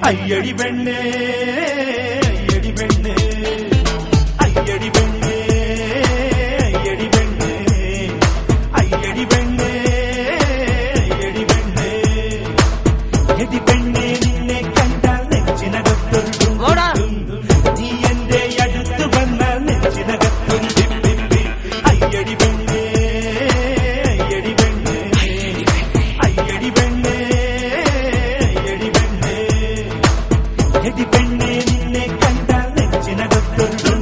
അയ്യടി പെണ്ണേ അയ്യടി പെണ്ണേ അയ്യടി പെണ്ണേ അയ്യടി പെണ്ണേ അയ്യടി പെണ്ണേ അയ്യടി പെണ്ണേ എടി പെണ്ണേ നിന്നെ കണ്ടാൽ നെഞ്ചിനകത്തൊരു നീ എന്റെ അടുത്ത് വന്നാൽ നെഞ്ചിനകത്തൊരു അയ്യടി പെണ്ണേ അയ്യടി പെണ്ണേ അയ്യടി പെണ്ണേ അയ്യടി പെണ്ണേ എടി പെണ്ണേ നിന്നെ കണ്ടാൽ നെഞ്ചിനകത്തൊരു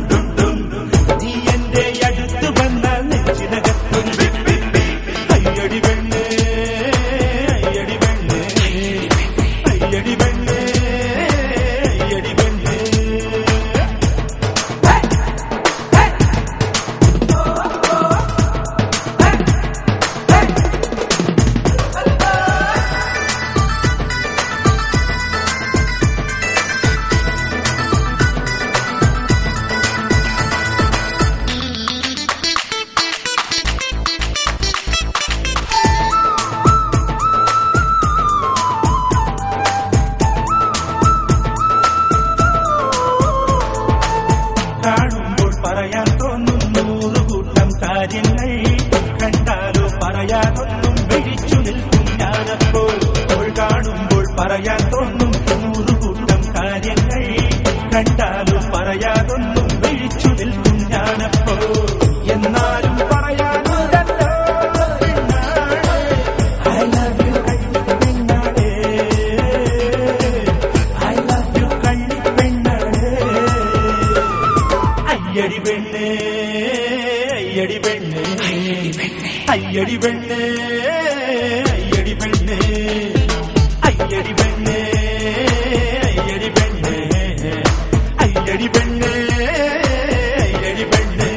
നീ എന്റെ അടുത്ത് വന്നാൽ നെഞ്ചിനകത്തൊരു അയ്യടി പെണ്ണേ അയ്യടി പെണ്ണേ അയ്യടി പെണ്ണേ അയ്യടി പെണ്ണേ കാണുമ്പോൾ പറയാൻ തോന്നും 100 കൂട്ടം കാര്യങ്ങൾ കണ്ടാലോ പറയാനൊന്നും വിളിച്ചു നിൽക്കും ഞാനപ്പോൾ കാണുമ്പോൾ പറയാൻ തോന്നും 100 കൂട്ടം കാര്യങ്ങൾ കണ്ടാലോ പറയാനൊന്നും വിളിച്ചു നിൽക്കും ഞാനപ്പോൾ എന്നാലും പറയാനുണ്ടല്ലോ I love you കള്ളിപ്പെണ്ണാളേ I love you കള്ളിപ്പെണ്ണാളേ അയ്യടി പെണ്ണേ അയ്യടി പെണ്ണേ അയ്യടി പെണ്ണേ അയ്യടി പെണ്ണേ അയ്യടി പെണ്ണേ അയ്യടി പെണ്ണേ അയ്യടി പെണ്ണേ അയ്യടി പെണ്ണേ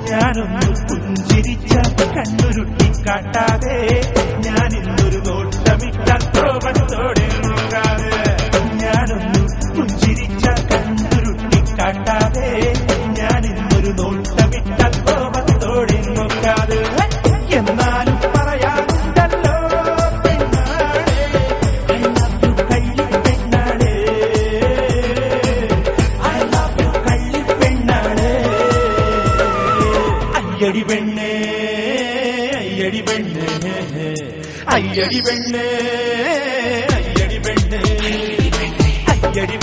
ഞാനൊന്ന് പുഞ്ചിരിച്ച കണ്ണുരുട്ടി കാട്ടാതെ ഞാനിന്നൊരു നോട്ടമിട്ട കോപത്തോടെ നോക്കാതെ ഞാനൊന്ന് പുഞ്ചിരിച്ച കണ്ണുരുട്ടി കാട്ടാതെ ഞാനിന്നൊരു നോട്ടമിട്ട കോപത്തോടെ നോക്കാതെ എന്നാലും പറയാനുണ്ടല്ലോ പെണ്ണാളേ I love you കള്ളിപ്പെണ്ണാളേ I love you കള്ളിപ്പെണ്ണാളേ അയ്യടി പെണ്ണേ അയ്യടി പെണ്ണേ അയ്യടി പെണ്ണേ അയ്യടി പെണ്ണേ അയ്യടി